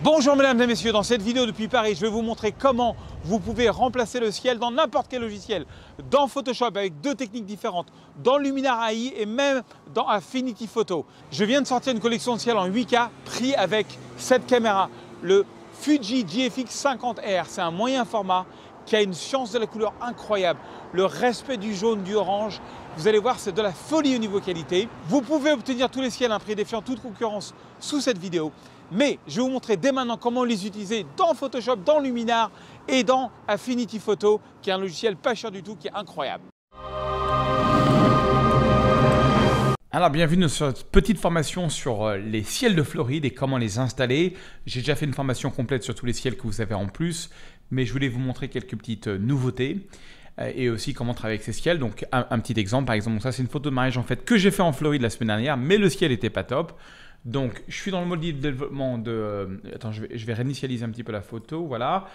Bonjour mesdames et messieurs, dans cette vidéo depuis Paris, je vais vous montrer comment vous pouvez remplacer le ciel dans n'importe quel logiciel, dans Photoshop avec deux techniques différentes, dans Luminar AI et même dans Affinity Photo. Je viens de sortir une collection de ciel en 8K pris avec cette caméra, le Fuji GFX 50R. C'est un moyen format qui a une science de la couleur incroyable, le respect du jaune, du orange. Vous allez voir, c'est de la folie au niveau qualité. Vous pouvez obtenir tous les ciels à un prix défiant toute concurrence sous cette vidéo. Mais je vais vous montrer dès maintenant comment les utiliser dans Photoshop, dans Luminar et dans Affinity Photo, qui est un logiciel pas cher du tout, qui est incroyable. Alors bienvenue sur cette petite formation sur les ciels de Floride et comment les installer. J'ai déjà fait une formation complète sur tous les ciels que vous avez en plus, mais je voulais vous montrer quelques petites nouveautés et aussi comment travailler avec ces ciels. Donc un petit exemple, par exemple, ça c'est une photo de mariage en fait que j'ai fait en Floride la semaine dernière, mais le ciel n'était pas top. Donc, je suis dans le mode de développement de... Attends, je vais réinitialiser un petit peu la photo, voilà.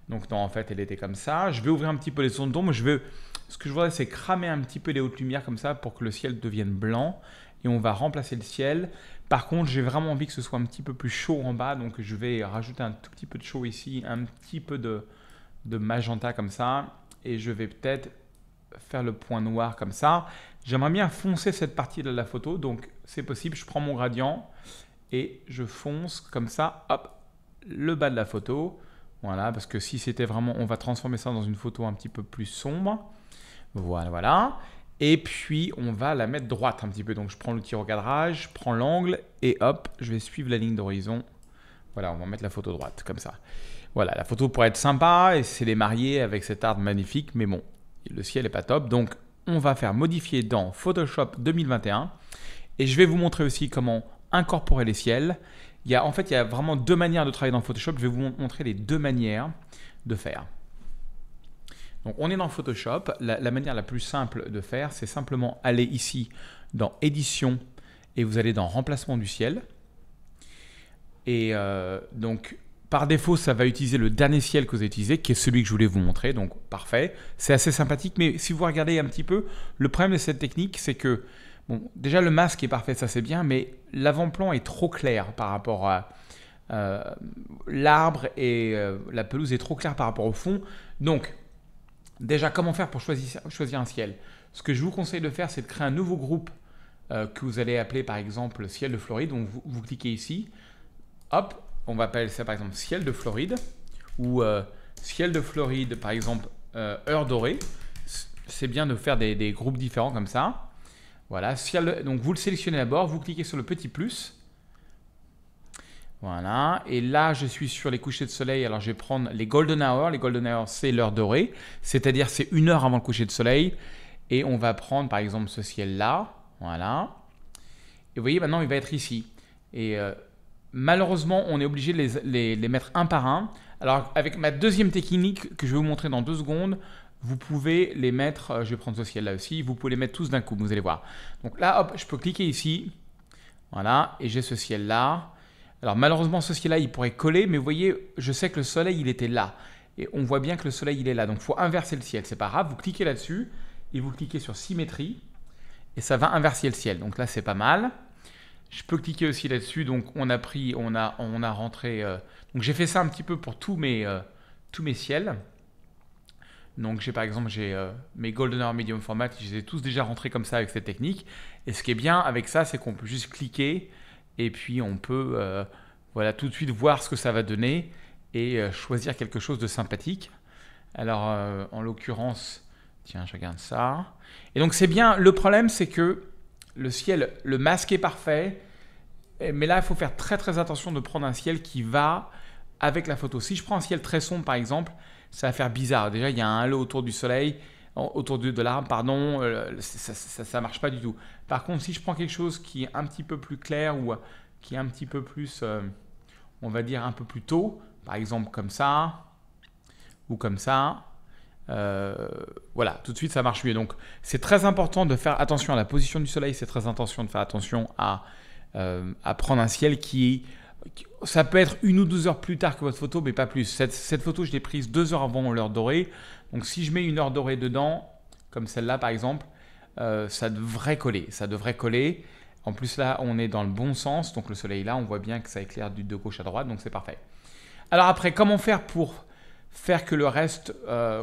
Donc, non, en fait, elle était comme ça. Je vais ouvrir un petit peu les zones d'ombre. Ce que je voudrais, c'est cramer un petit peu les hautes lumières comme ça pour que le ciel devienne blanc. Et on va remplacer le ciel. Par contre, j'ai vraiment envie que ce soit un petit peu plus chaud en bas. Donc, je vais rajouter un tout petit peu de chaud ici, un petit peu de magenta comme ça. Et je vais peut-être faire le point noir comme ça. J'aimerais bien foncer cette partie de la photo, donc c'est possible. Je prends mon gradient et je fonce comme ça, hop, le bas de la photo. Voilà, parce que si c'était vraiment, on va transformer ça dans une photo un petit peu plus sombre. Voilà, voilà. Et puis, on va la mettre droite un petit peu. Donc, je prends l'outil recadrage, je prends l'angle et hop, je vais suivre la ligne d'horizon. Voilà, on va mettre la photo droite comme ça. Voilà, la photo pourrait être sympa et c'est les mariés avec cet arbre magnifique, mais bon, le ciel n'est pas top. Donc, on va faire modifier dans Photoshop 2021 et je vais vous montrer aussi comment incorporer les ciels. En fait, il y a vraiment deux manières de travailler dans Photoshop. Je vais vous montrer les deux manières de faire. Donc, on est dans Photoshop. La manière la plus simple de faire, c'est simplement aller ici dans Édition et vous allez dans Remplacement du ciel. Et donc, par défaut, ça va utiliser le dernier ciel que vous avez utilisé, qui est celui que je voulais vous montrer. Donc, parfait. C'est assez sympathique. Mais si vous regardez un petit peu, le problème de cette technique, c'est que, bon, déjà, le masque est parfait, ça c'est bien, mais l'avant-plan est trop clair par rapport à l'arbre et la pelouse est trop claire par rapport au fond. Donc, déjà, comment faire pour choisir un ciel? Ce que je vous conseille de faire, c'est de créer un nouveau groupe que vous allez appeler, par exemple, ciel de Floride. Donc, vous cliquez ici. Hop. On va appeler ça par exemple ciel de Floride ou ciel de Floride par exemple heure dorée. C'est bien de faire des groupes différents comme ça. Voilà, donc vous le sélectionnez d'abord, vous cliquez sur le petit plus. Voilà, et là je suis sur les couchers de soleil, alors je vais prendre les golden hours. Les golden hours c'est l'heure dorée, c'est-à-dire c'est 1 heure avant le coucher de soleil. Et on va prendre par exemple ce ciel là, voilà. Et vous voyez maintenant il va être ici. Et malheureusement, on est obligé de les mettre un par un. Alors, avec ma deuxième technique que je vais vous montrer dans 2 secondes, vous pouvez les mettre, je vais prendre ce ciel-là aussi, vous pouvez les mettre tous d'un coup, vous allez voir. Donc là, hop, je peux cliquer ici, voilà, et j'ai ce ciel-là. Alors, malheureusement, ce ciel-là, il pourrait coller, mais vous voyez, je sais que le soleil, il était là. Et on voit bien que le soleil, il est là. Donc, il faut inverser le ciel, c'est pas grave. Vous cliquez là-dessus, et vous cliquez sur symétrie, et ça va inverser le ciel. Donc là, c'est pas mal. Je peux cliquer aussi là-dessus, donc on a rentré, donc j'ai fait ça un petit peu pour tous mes ciels. Donc par exemple, j'ai mes Golden Hour Medium Format, je les ai tous déjà rentrés comme ça avec cette technique. Et ce qui est bien avec ça, c'est qu'on peut juste cliquer et puis on peut voilà, tout de suite voir ce que ça va donner et choisir quelque chose de sympathique. Alors en l'occurrence, tiens, je regarde ça. Et donc c'est bien, le problème c'est que le ciel, le masque est parfait, mais là, il faut faire très très attention de prendre un ciel qui va avec la photo. Si je prends un ciel très sombre, par exemple, ça va faire bizarre. Déjà, il y a un halo autour du soleil, autour de l'arbre, pardon, ça ne marche pas du tout. Par contre, si je prends quelque chose qui est un petit peu plus clair ou qui est un petit peu plus, on va dire un peu plus tôt, par exemple comme ça ou comme ça, voilà, tout de suite ça marche mieux. Donc c'est très important de faire attention à la position du soleil, c'est très important de faire attention à prendre un ciel ça peut être 1 ou 2 heures plus tard que votre photo, mais pas plus. Cette photo, je l'ai prise 2 heures avant l'heure dorée. Donc si je mets une heure dorée dedans, comme celle-là par exemple, ça devrait coller. En plus là, on est dans le bon sens, donc le soleil là, on voit bien que ça éclaire de gauche à droite, donc c'est parfait. Alors après, comment faire pour faire que le reste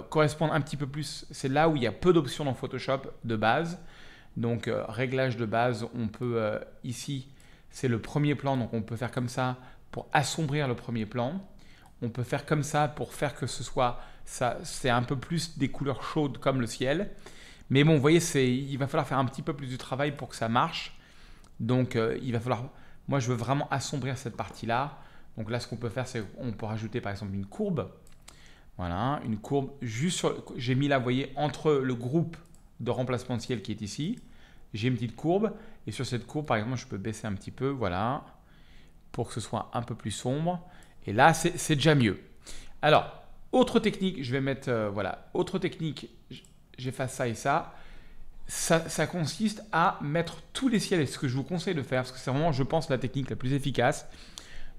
corresponde un petit peu plus? C'est là où il y a peu d'options dans Photoshop de base. Donc réglage de base, on peut ici, c'est le premier plan, donc on peut faire comme ça pour assombrir le premier plan. On peut faire comme ça pour faire que ce soit, c'est un peu plus des couleurs chaudes comme le ciel. Mais bon, vous voyez, il va falloir faire un petit peu plus de travail pour que ça marche. Donc il va falloir, moi je veux vraiment assombrir cette partie-là. Donc là, ce qu'on peut faire, c'est qu'on peut rajouter par exemple une courbe. Voilà, une courbe juste sur, j'ai mis là, vous voyez, entre le groupe de remplacement de ciel qui est ici, j'ai une petite courbe. Et sur cette courbe, par exemple, je peux baisser un petit peu, voilà, pour que ce soit un peu plus sombre. Et là, c'est déjà mieux. Alors, autre technique, je vais mettre, voilà, autre technique, j'efface ça et ça. Ça consiste à mettre tous les ciels, et ce que je vous conseille de faire, parce que c'est vraiment, je pense, la technique la plus efficace,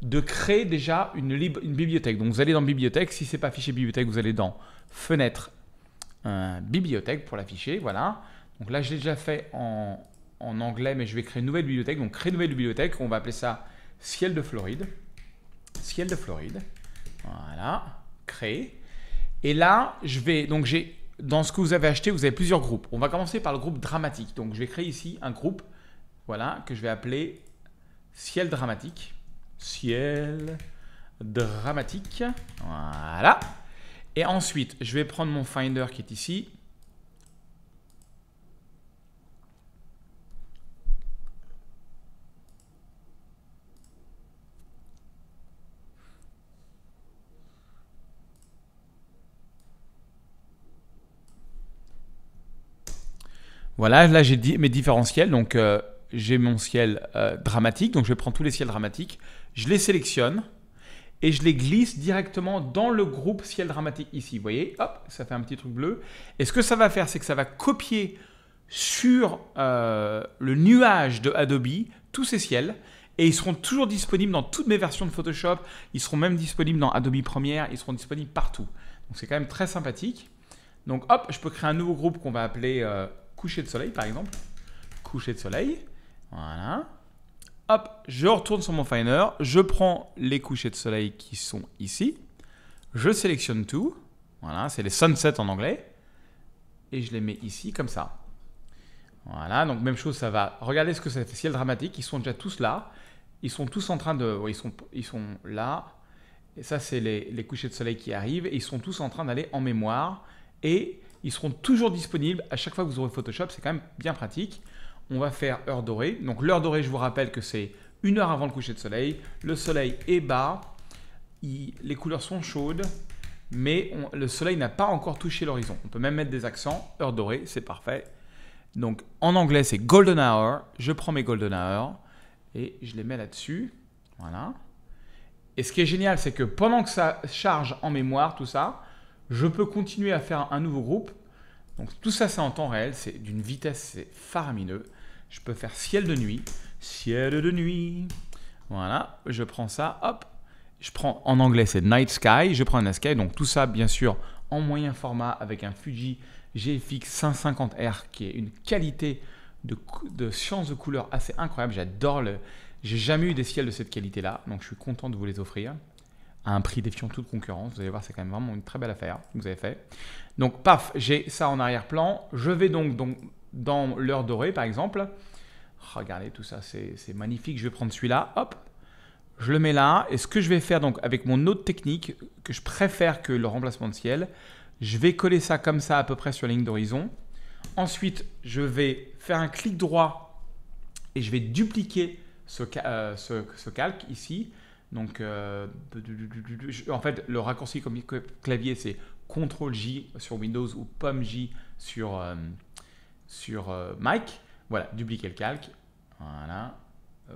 de créer déjà une bibliothèque. Donc vous allez dans Bibliothèque, si ce n'est pas affiché Bibliothèque, vous allez dans Fenêtre, Bibliothèque pour l'afficher, voilà. Donc là, je l'ai déjà fait en anglais, mais je vais créer une nouvelle bibliothèque. Donc créer une nouvelle bibliothèque, on va appeler ça Ciel de Floride. Ciel de Floride, voilà, créer. Et là, dans ce que vous avez acheté, vous avez plusieurs groupes. On va commencer par le groupe dramatique. Donc je vais créer ici un groupe, voilà, que je vais appeler Ciel dramatique. Ciel dramatique, voilà. Et ensuite, je vais prendre mon Finder qui est ici. Voilà, là j'ai mes différents ciels. Donc j'ai mon ciel dramatique. Donc je vais prendre tous les ciels dramatiques. Je les sélectionne et je les glisse directement dans le groupe ciel dramatique ici. Vous voyez, hop, ça fait un petit truc bleu. Et ce que ça va faire, c'est que ça va copier sur le nuage de Adobe tous ces ciels. Et ils seront toujours disponibles dans toutes mes versions de Photoshop. Ils seront même disponibles dans Adobe Premiere. Ils seront disponibles partout. Donc c'est quand même très sympathique. Donc hop, je peux créer un nouveau groupe qu'on va appeler coucher de soleil par exemple. Coucher de soleil. Voilà. Hop, je retourne sur mon Finder. Je prends les couchers de soleil qui sont ici. Je sélectionne tout. Voilà, c'est les sunsets en anglais. Et je les mets ici comme ça. Voilà, donc même chose, ça va. Regardez ce que ça fait, ciel dramatique. Ils sont déjà tous là. Ils sont tous en train de... Ouais, ils sont là. Et ça, c'est les couchers de soleil qui arrivent. Et ils sont tous en train d'aller en mémoire. Et ils seront toujours disponibles à chaque fois que vous aurez Photoshop. C'est quand même bien pratique. On va faire heure dorée. Donc l'heure dorée, je vous rappelle que c'est 1 heure avant le coucher de soleil. Le soleil est bas. Les couleurs sont chaudes. Mais le soleil n'a pas encore touché l'horizon. On peut même mettre des accents. Heure dorée, c'est parfait. Donc en anglais, c'est Golden Hour. Je prends mes Golden Hour et je les mets là-dessus. Voilà. Et ce qui est génial, c'est que pendant que ça charge en mémoire, tout ça, je peux continuer à faire un nouveau groupe. Donc tout ça, c'est en temps réel. C'est d'une vitesse, c'est faramineux. Je peux faire ciel de nuit. Ciel de nuit. Voilà. Je prends ça. Hop. Je prends, en anglais, c'est Night Sky. Je prends un Night Sky. Donc tout ça, bien sûr, en moyen format avec un Fuji GFX 550R qui est une qualité de science de couleur assez incroyable. J'adore j'ai jamais eu des ciels de cette qualité-là. Donc je suis content de vous les offrir à un prix défiant toute concurrence. Vous allez voir, c'est quand même vraiment une très belle affaire que vous avez fait. Donc paf, j'ai ça en arrière-plan. Je vais donc dans l'heure dorée, par exemple. Regardez tout ça, c'est magnifique. Je vais prendre celui-là. Hop. Je le mets là, et ce que je vais faire donc avec mon autre technique, que je préfère que le remplacement de ciel, je vais coller ça comme ça à peu près sur la ligne d'horizon. Ensuite, je vais faire un clic droit et je vais dupliquer ce calque ici. Donc, en fait, le raccourci comme clavier, c'est CTRL-J sur Windows ou POM-J sur Mac. Voilà, dupliquer le calque. Voilà.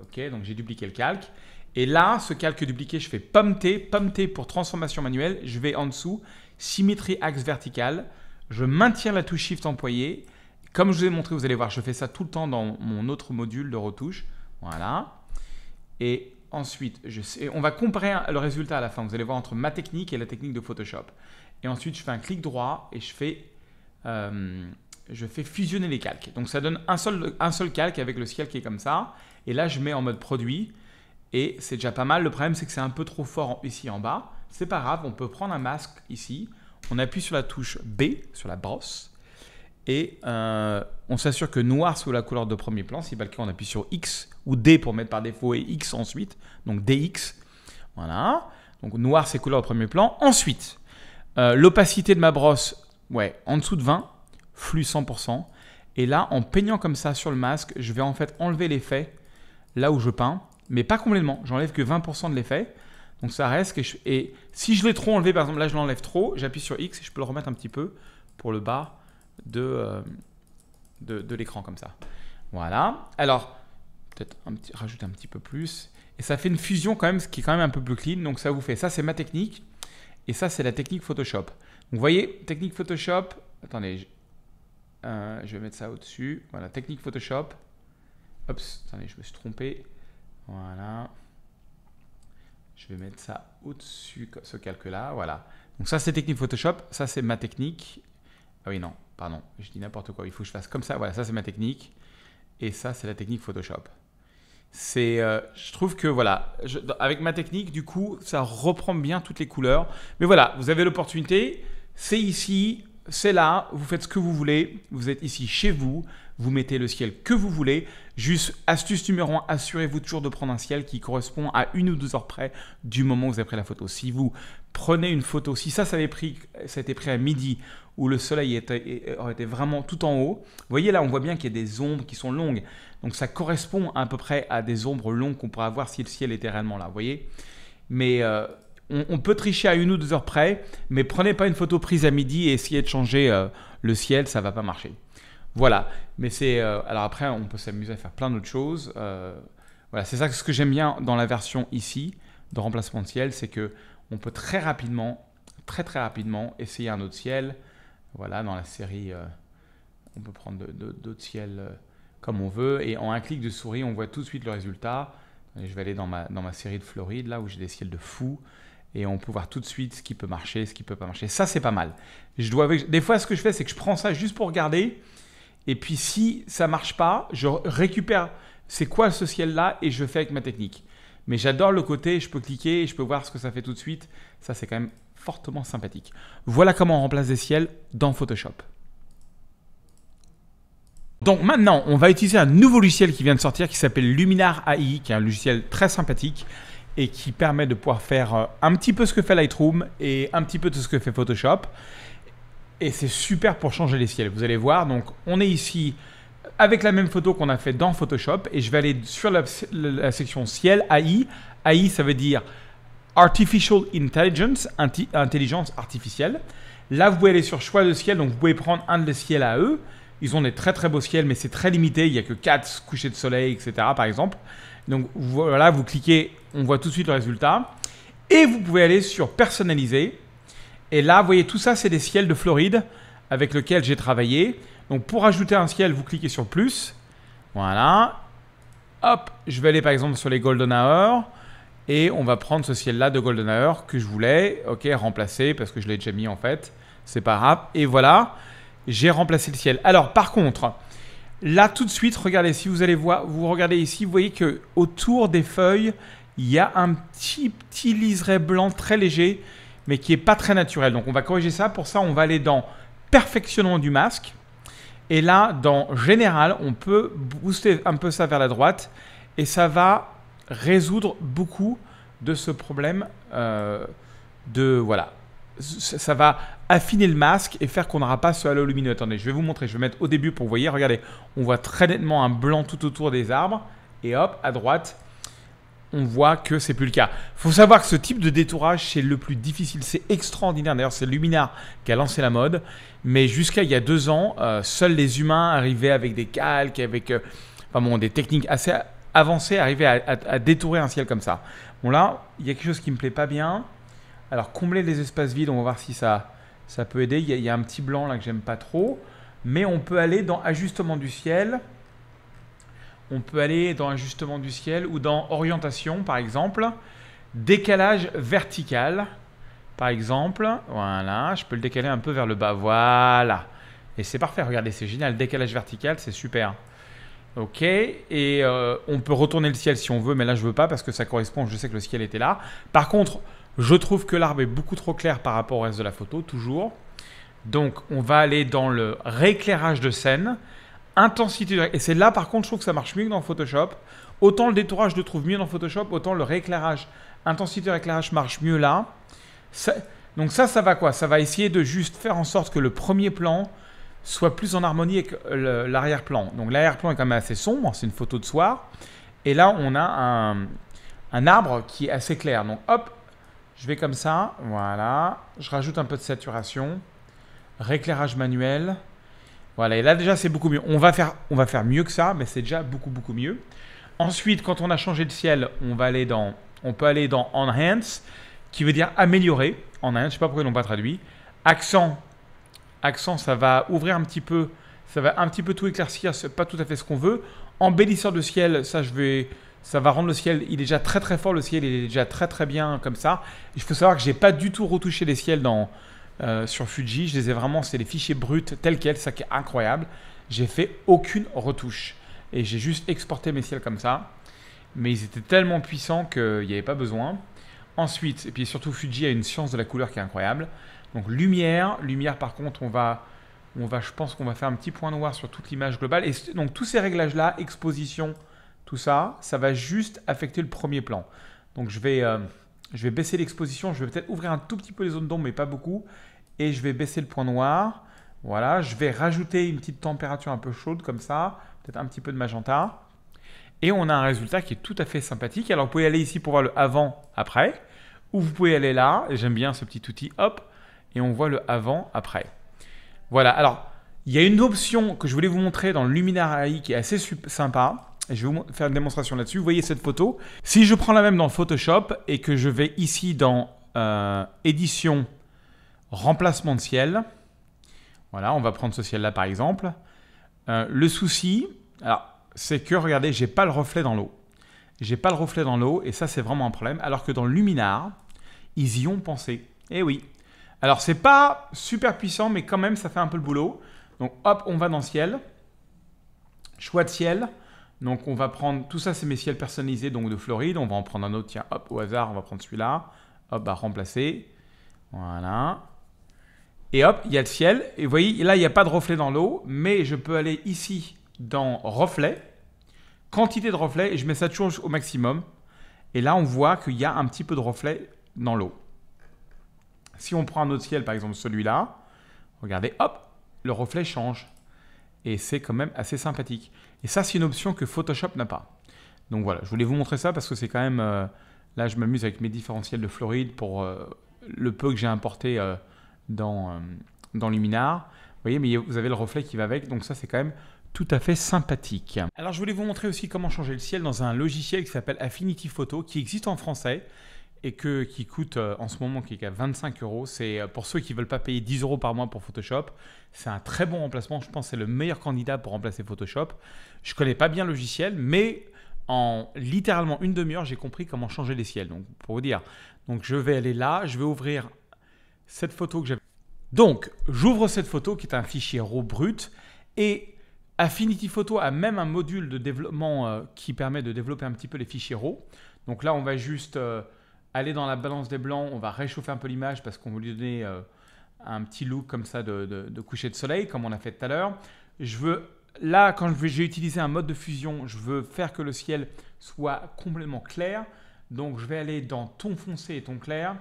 OK, donc j'ai dupliqué le calque. Et là, ce calque dupliqué, je fais POM-T pour transformation manuelle. Je vais en dessous, symétrie axe vertical. Je maintiens la touche Shift employée. Comme je vous ai montré, vous allez voir, je fais ça tout le temps dans mon autre module de retouche. Voilà. Et ensuite, on va comparer le résultat à la fin. Vous allez voir entre ma technique et la technique de Photoshop. Et ensuite, je fais un clic droit et je je fais fusionner les calques. Donc ça donne un seul calque avec le ciel qui est comme ça. Et là, je mets en mode produit. Et c'est déjà pas mal. Le problème, c'est que c'est un peu trop fort ici en bas. C'est pas grave, on peut prendre un masque ici. On appuie sur la touche B, sur la brosse. Et on s'assure que noir soit la couleur de premier plan. Si pas le cas, on appuie sur X ou D pour mettre par défaut et X ensuite. Donc DX. Voilà. Donc noir, c'est couleur de premier plan. Ensuite, l'opacité de ma brosse, ouais, en dessous de 20. Flux 100%. Et là, en peignant comme ça sur le masque, je vais en fait enlever l'effet là où je peins. Mais pas complètement. J'enlève que 20% de l'effet. Donc ça reste. Et si je l'ai trop enlevé, par exemple là je l'enlève trop, j'appuie sur X et je peux le remettre un petit peu pour le bas de l'écran comme ça. Voilà. Alors, peut-être rajouter un petit peu plus. Et ça fait une fusion quand même, ce qui est quand même un peu plus clean. Donc ça vous fait, ça c'est ma technique. Et ça c'est la technique Photoshop. Donc vous voyez, technique Photoshop. Attendez, je vais mettre ça au-dessus. Voilà, technique Photoshop. Oups, attendez, je me suis trompé. Voilà. Je vais mettre ça au-dessus, ce calque-là. Voilà. Donc ça, c'est technique Photoshop. Ça, c'est ma technique. Ah oui, non, pardon. Je dis n'importe quoi. Il faut que je fasse comme ça. Voilà, ça, c'est ma technique. Et ça, c'est la technique Photoshop. Je trouve que, voilà, avec ma technique, du coup, ça reprend bien toutes les couleurs. Mais voilà, vous avez l'opportunité. C'est ici, c'est là. Vous faites ce que vous voulez. Vous êtes ici chez vous. Vous mettez le ciel que vous voulez. Juste, astuce numéro 1, assurez-vous toujours de prendre un ciel qui correspond à 1 ou 2 heures près du moment où vous avez pris la photo. Si vous prenez une photo, si ça a été pris à midi où le soleil aurait été vraiment tout en haut, vous voyez là, on voit bien qu'il y a des ombres qui sont longues. Donc ça correspond à peu près à des ombres longues qu'on pourrait avoir si le ciel était réellement là, vous voyez. Mais on peut tricher à 1 ou 2 heures près, mais prenez pas une photo prise à midi et essayez de changer le ciel, ça ne va pas marcher. Voilà, mais alors après, on peut s'amuser à faire plein d'autres choses. Voilà, c'est ça ce que j'aime bien dans la version ici de remplacement de ciel, c'est que on peut très rapidement essayer un autre ciel. Voilà, dans la série, on peut prendre d'autres ciels comme on veut. Et en un clic de souris, on voit tout de suite le résultat. Et je vais aller dans ma série de Floride, là où j'ai des ciels de fou. Et on peut voir tout de suite ce qui peut marcher, ce qui ne peut pas marcher. Ça, c'est pas mal. Des fois, ce que je fais, c'est que je prends ça juste pour regarder. Et puis, si ça ne marche pas, je récupère c'est quoi ce ciel-là et je fais avec ma technique. Mais j'adore le côté, je peux cliquer et je peux voir ce que ça fait tout de suite. Ça, c'est quand même fortement sympathique. Voilà comment on remplace des ciels dans Photoshop. Donc maintenant, on va utiliser un nouveau logiciel qui vient de sortir qui s'appelle Luminar AI, qui est un logiciel très sympathique et qui permet de pouvoir faire un petit peu ce que fait Lightroom et un petit peu de ce que fait Photoshop. Et c'est super pour changer les ciels. Vous allez voir, donc on est ici avec la même photo qu'on a fait dans Photoshop et je vais aller sur la section ciel AI. AI, ça veut dire Artificial Intelligence, intelligence artificielle. Là, vous pouvez aller sur choix de ciel, donc vous pouvez prendre un des ciels à eux. Ils ont des très très beaux ciels, mais c'est très limité. Il n'y a que 4 couchers de soleil, etc. par exemple. Donc voilà, vous cliquez, on voit tout de suite le résultat. Et vous pouvez aller sur personnaliser. Et là, vous voyez, tout ça, c'est des ciels de Floride avec lesquels j'ai travaillé. Donc pour ajouter un ciel, vous cliquez sur plus. Voilà. Hop, je vais aller par exemple sur les Golden Hour. Et on va prendre ce ciel-là de Golden Hour que je voulais. Ok, remplacer parce que je l'ai déjà mis en fait. C'est pas grave. Et voilà, j'ai remplacé le ciel. Alors par contre, là tout de suite, regardez, si vous allez voir, vous regardez ici, vous voyez que autour des feuilles, il y a un petit liseré blanc très léger, mais qui n'est pas très naturel. Donc on va corriger ça. Pour ça, on va aller dans perfectionnement du masque. Et là, dans général, on peut booster un peu ça vers la droite. Et ça va résoudre beaucoup de ce problème voilà. Ça va affiner le masque et faire qu'on n'aura pas ce halo lumineux. Attendez, je vais vous montrer. Je vais mettre au début pour vous voyez. Regardez, on voit très nettement un blanc tout autour des arbres. Et hop, à droite, on voit que c'est plus le cas. Il faut savoir que ce type de détourage, c'est le plus difficile. C'est extraordinaire. D'ailleurs, c'est Luminar qui a lancé la mode. Mais jusqu'à il y a 2 ans, seuls les humains arrivaient avec des calques, avec des techniques assez avancées, arrivaient à détourer un ciel comme ça. Bon là, il y a quelque chose qui ne me plaît pas bien. Alors, combler les espaces vides, on va voir si ça peut aider. Il y a un petit blanc là que j'aime pas trop. Mais on peut aller dans ajustement du ciel. On peut aller dans ajustement du ciel ou dans orientation, par exemple. Décalage vertical, par exemple. Voilà, je peux le décaler un peu vers le bas. Voilà. Et c'est parfait, regardez, c'est génial. Décalage vertical, c'est super. Ok, et on peut retourner le ciel si on veut, mais là je veux pas parce que ça correspond, je sais que le ciel était là. Par contre, je trouve que l'arbre est beaucoup trop clair par rapport au reste de la photo, toujours. Donc on va aller dans le rééclairage de scène, intensité, et c'est là par contre je trouve que ça marche mieux que dans Photoshop. Autant le détourage je le trouve mieux dans Photoshop, autant le rééclairage, intensité de rééclairage marche mieux là. Donc ça va quoi? Ça va essayer de juste faire en sorte que le premier plan soit plus en harmonie avec l'arrière-plan. Donc l'arrière-plan est quand même assez sombre, c'est une photo de soir. Et là, on a un arbre qui est assez clair. Donc hop, je vais comme ça, voilà. Je rajoute un peu de saturation, rééclairage manuel. Voilà, et là déjà c'est beaucoup mieux. On va faire mieux que ça, mais c'est déjà beaucoup mieux. Ensuite, quand on a changé de ciel, on peut aller dans Enhance, qui veut dire améliorer. Enhance, je ne sais pas pourquoi ils n'ont pas traduit. Accent, ça va ouvrir un petit peu, ça va un petit peu tout éclaircir, c'est pas tout à fait ce qu'on veut. Embellisseur de ciel, ça va rendre le ciel, il est déjà très fort, le ciel il est déjà très bien comme ça. Il faut savoir que j'ai pas du tout retouché les ciels sur Fuji, je les ai vraiment, c'est les fichiers bruts tels quels, ça qui est incroyable. J'ai fait aucune retouche et j'ai juste exporté mes ciels comme ça, mais ils étaient tellement puissants qu'il n'y avait pas besoin. Ensuite, et puis surtout Fuji a une science de la couleur qui est incroyable. Donc lumière par contre, je pense qu'on va faire un petit point noir sur toute l'image globale. Et donc tous ces réglages-là, exposition, tout ça, ça va juste affecter le premier plan. Donc je vais baisser l'exposition, je vais peut-être ouvrir un tout petit peu les zones d'ombre, mais pas beaucoup. Et je vais baisser le point noir. Voilà, je vais rajouter une petite température un peu chaude comme ça, peut-être un petit peu de magenta. Et on a un résultat qui est tout à fait sympathique. Alors vous pouvez aller ici pour voir le avant-après, ou vous pouvez aller là, et j'aime bien ce petit outil, hop, et on voit le avant-après. Voilà, alors, il y a une option que je voulais vous montrer dans le Luminar AI qui est assez sympa. Et je vais vous faire une démonstration là-dessus. Vous voyez cette photo. Si je prends la même dans Photoshop et que je vais ici dans Édition, Remplacement de ciel. Voilà, on va prendre ce ciel-là par exemple. Le souci, alors, c'est que, regardez, j'ai pas le reflet dans l'eau. J'ai pas le reflet dans l'eau et ça, c'est vraiment un problème. Alors que dans le Luminar, ils y ont pensé. Eh oui. Alors, c'est pas super puissant, mais quand même, ça fait un peu le boulot. Donc, hop, on va dans ciel. Choix de ciel. Donc, on va prendre... Tout ça, c'est mes ciels personnalisés, donc de Floride. On va en prendre un autre. Tiens, hop, au hasard, on va prendre celui-là. Hop, bah, remplacer. Voilà. Et hop, il y a le ciel. Et vous voyez, là, il n'y a pas de reflet dans l'eau. Mais je peux aller ici dans reflet. Quantité de reflet. Et je mets ça toujours au maximum. Et là, on voit qu'il y a un petit peu de reflet dans l'eau. Si on prend un autre ciel, par exemple celui-là, regardez, hop, le reflet change. Et c'est quand même assez sympathique. Et ça, c'est une option que Photoshop n'a pas. Donc voilà, je voulais vous montrer ça parce que c'est quand même... là, je m'amuse avec mes différentiels de Floride pour le peu que j'ai importé dans Luminar. Vous voyez, mais vous avez le reflet qui va avec. Donc ça, c'est quand même tout à fait sympathique. Alors, je voulais vous montrer aussi comment changer le ciel dans un logiciel qui s'appelle Affinity Photo, qui existe en français et qui coûte en ce moment qui est à 25 €. C'est pour ceux qui ne veulent pas payer 10 € par mois pour Photoshop. C'est un très bon remplacement. Je pense que c'est le meilleur candidat pour remplacer Photoshop. Je ne connais pas bien le logiciel, mais en littéralement une demi-heure, j'ai compris comment changer les ciels. Donc, pour vous dire, donc je vais aller là, je vais ouvrir cette photo que j'avais. Donc, j'ouvre cette photo qui est un fichier RAW brut et Affinity Photo a même un module de développement qui permet de développer un petit peu les fichiers RAW. Donc là, on va juste aller dans la balance des blancs, on va réchauffer un peu l'image parce qu'on veut lui donner un petit look comme ça de coucher de soleil, comme on a fait tout à l'heure. Là, quand j'ai utilisé un mode de fusion, je veux faire que le ciel soit complètement clair. Donc, je vais aller dans ton foncé et ton clair.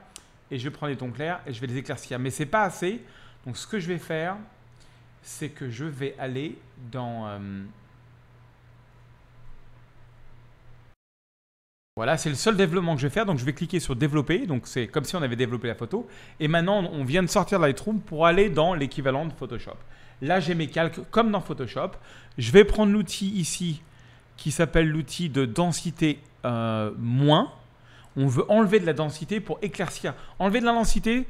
Et je prends les tons clairs et je vais les éclaircir. Mais ce n'est pas assez. Donc, ce que je vais faire, c'est que je vais aller dans... Voilà, c'est le seul développement que je vais faire. Donc, je vais cliquer sur développer. Donc, c'est comme si on avait développé la photo. Et maintenant, on vient de sortir de Lightroom pour aller dans l'équivalent de Photoshop. Là, j'ai mes calques comme dans Photoshop. Je vais prendre l'outil ici qui s'appelle l'outil de densité moins. On veut enlever de la densité pour éclaircir. Enlever de la densité,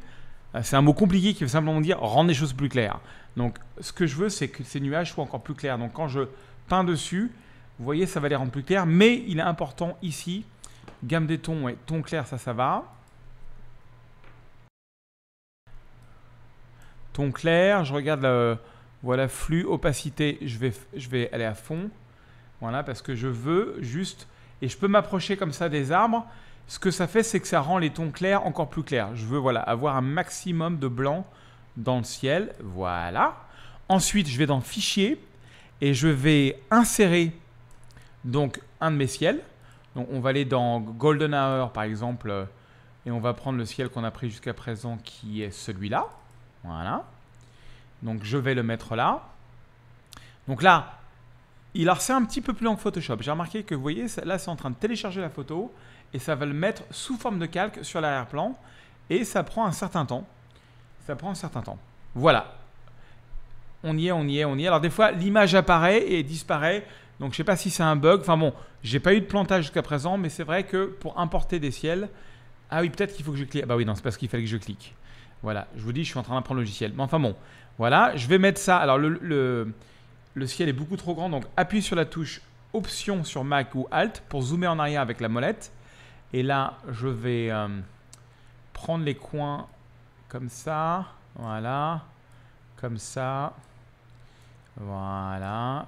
c'est un mot compliqué qui veut simplement dire rendre les choses plus claires. Donc, ce que je veux, c'est que ces nuages soient encore plus clairs. Donc, quand je peins dessus, vous voyez, ça va les rendre plus clairs. Mais il est important ici, gamme des tons et ton clair, ça va. Ton clair, je regarde Voilà, flux, opacité, je vais aller à fond. Voilà, parce que je veux juste... Et je peux m'approcher comme ça des arbres. Ce que ça fait, c'est que ça rend les tons clairs encore plus clairs. Je veux voilà, avoir un maximum de blanc dans le ciel. Voilà. Ensuite, je vais dans Fichier et je vais insérer donc un de mes ciels. Donc, on va aller dans Golden Hour, par exemple, et on va prendre le ciel qu'on a pris jusqu'à présent, qui est celui-là. Voilà. Donc, je vais le mettre là. Donc là, c'est un petit peu plus long que Photoshop. J'ai remarqué que, vous voyez, là, c'est en train de télécharger la photo et ça va le mettre sous forme de calque sur l'arrière-plan et ça prend un certain temps. Voilà. On y est. Alors, des fois, l'image apparaît et disparaît. Donc, je ne sais pas si c'est un bug. Enfin bon, j'ai pas eu de plantage jusqu'à présent, mais c'est vrai que pour importer des ciels... Ah oui, peut-être qu'il faut que je clique. Ah bah oui, non, c'est parce qu'il fallait que je clique. Voilà, je vous dis, je suis en train d'apprendre le logiciel. Mais enfin bon, voilà, je vais mettre ça. Alors, le ciel est beaucoup trop grand, donc appuie sur la touche Option sur Mac ou Alt pour zoomer en arrière avec la molette. Et là, je vais prendre les coins comme ça. Voilà, comme ça. Voilà.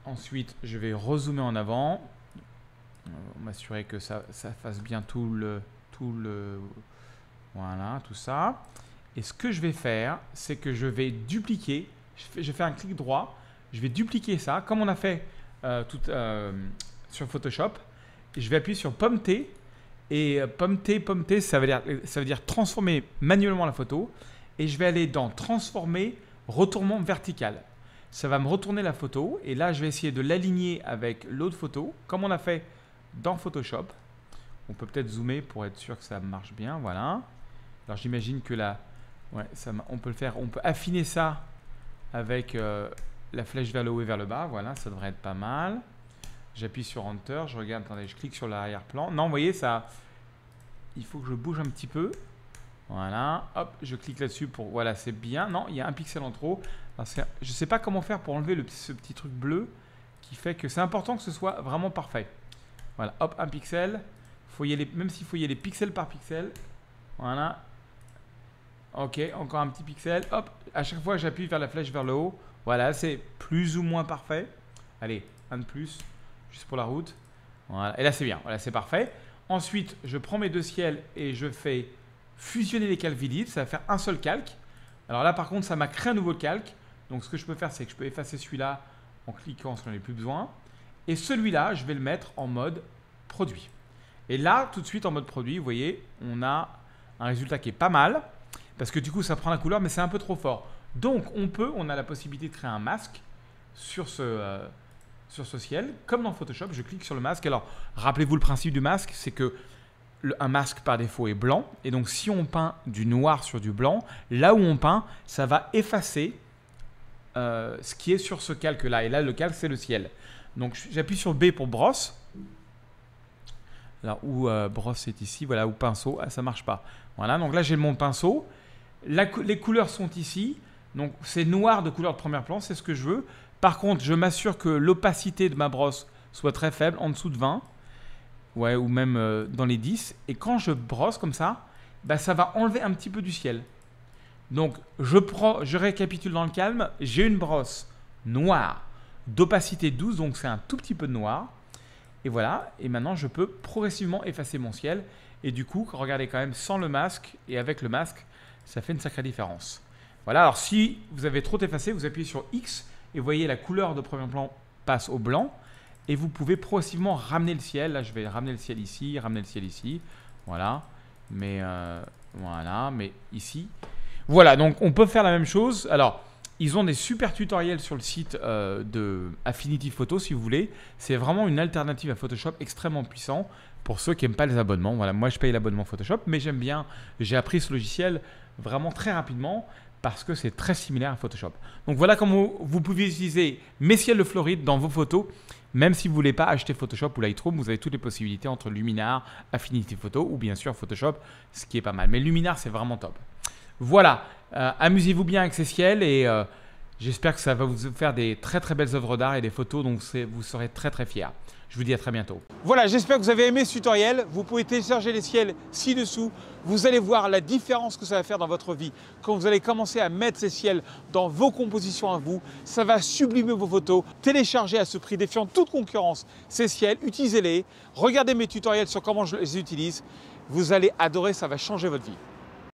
Ensuite, je vais rezoomer en avant. M'assurer que ça fasse bien tout le... Voilà, tout ça. Et ce que je vais faire, c'est que je vais dupliquer. Je fais un clic droit. Je vais dupliquer ça, comme on a fait sur Photoshop. Et je vais appuyer sur Pomme T. Et Pomme T, ça veut dire transformer manuellement la photo. Et je vais aller dans Transformer, retournement vertical. Ça va me retourner la photo. Et là, je vais essayer de l'aligner avec l'autre photo, comme on a fait dans Photoshop. On peut peut-être zoomer pour être sûr que ça marche bien. Voilà. Alors, j'imagine que là, ouais, on peut le faire. On peut affiner ça avec la flèche vers le haut et vers le bas. Voilà, ça devrait être pas mal. J'appuie sur Enter. Je regarde. Attendez, je clique sur l'arrière-plan. Non, vous voyez, ça... Il faut que je bouge un petit peu. Voilà. Hop, je clique là-dessus pour... Voilà, c'est bien. Non, il y a un pixel en trop. Alors, je ne sais pas comment faire pour enlever ce petit truc bleu qui fait que c'est important que ce soit vraiment parfait. Voilà, hop, un pixel. Faut y aller, même s'il faut y aller pixel par pixel. Voilà. Ok, encore un petit pixel. Hop, à chaque fois, j'appuie vers la flèche vers le haut. Voilà, c'est plus ou moins parfait. Allez, un de plus, juste pour la route. Voilà, et là, c'est bien. Voilà, c'est parfait. Ensuite, je prends mes deux ciels et je fais fusionner les calques vidibles. Ça va faire un seul calque. Alors là, par contre, ça m'a créé un nouveau calque. Donc, ce que je peux faire, c'est que je peux effacer celui-là en cliquant si on n'en a plus besoin. Et celui-là, je vais le mettre en mode produit. Et là, tout de suite, en mode produit, vous voyez, on a un résultat qui est pas mal. Parce que du coup, ça prend la couleur, mais c'est un peu trop fort. Donc, on a la possibilité de créer un masque sur ce ciel. Comme dans Photoshop, je clique sur le masque. Alors, rappelez-vous le principe du masque, c'est que un masque par défaut est blanc. Et donc, si on peint du noir sur du blanc, là où on peint, ça va effacer ce qui est sur ce calque-là. Et là, le calque, c'est le ciel. Donc, j'appuie sur B pour brosse. Alors, où brosse est ici, voilà, ou pinceau, ça ne marche pas. Voilà, donc là, j'ai mon pinceau. Les couleurs sont ici. Donc, c'est noir de couleur de premier plan, c'est ce que je veux. Par contre, je m'assure que l'opacité de ma brosse soit très faible, en dessous de 20. Ouais, ou même dans les 10. Et quand je brosse comme ça, bah, ça va enlever un petit peu du ciel. Donc, je récapitule dans le calme. J'ai une brosse noire d'opacité 12, donc c'est un tout petit peu de noir. Et voilà, et maintenant je peux progressivement effacer mon ciel. Et du coup, regardez quand même sans le masque et avec le masque, ça fait une sacrée différence. Voilà, alors si vous avez trop effacé, vous appuyez sur X et vous voyez la couleur de premier plan passe au blanc. Et vous pouvez progressivement ramener le ciel. Là, je vais ramener le ciel ici, ramener le ciel ici. Voilà, mais ici. Voilà, donc on peut faire la même chose. Alors, ils ont des super tutoriels sur le site de Affinity Photo, si vous voulez. C'est vraiment une alternative à Photoshop extrêmement puissant pour ceux qui n'aiment pas les abonnements. Voilà, moi, je paye l'abonnement Photoshop, mais j'aime bien. J'ai appris ce logiciel vraiment très rapidement parce que c'est très similaire à Photoshop. Donc, voilà comment vous pouvez utiliser mes ciels de Floride dans vos photos. Même si vous ne voulez pas acheter Photoshop ou Lightroom, vous avez toutes les possibilités entre Luminar, Affinity Photo ou bien sûr Photoshop, ce qui est pas mal. Mais Luminar, c'est vraiment top. Voilà, amusez-vous bien avec ces ciels et j'espère que ça va vous faire des très très belles œuvres d'art et des photos dont vous serez très très fiers. Je vous dis à très bientôt. Voilà, j'espère que vous avez aimé ce tutoriel. Vous pouvez télécharger les ciels ci-dessous. Vous allez voir la différence que ça va faire dans votre vie. Quand vous allez commencer à mettre ces ciels dans vos compositions à vous, ça va sublimer vos photos. Téléchargez à ce prix défiant toute concurrence ces ciels, utilisez-les. Regardez mes tutoriels sur comment je les utilise. Vous allez adorer, ça va changer votre vie.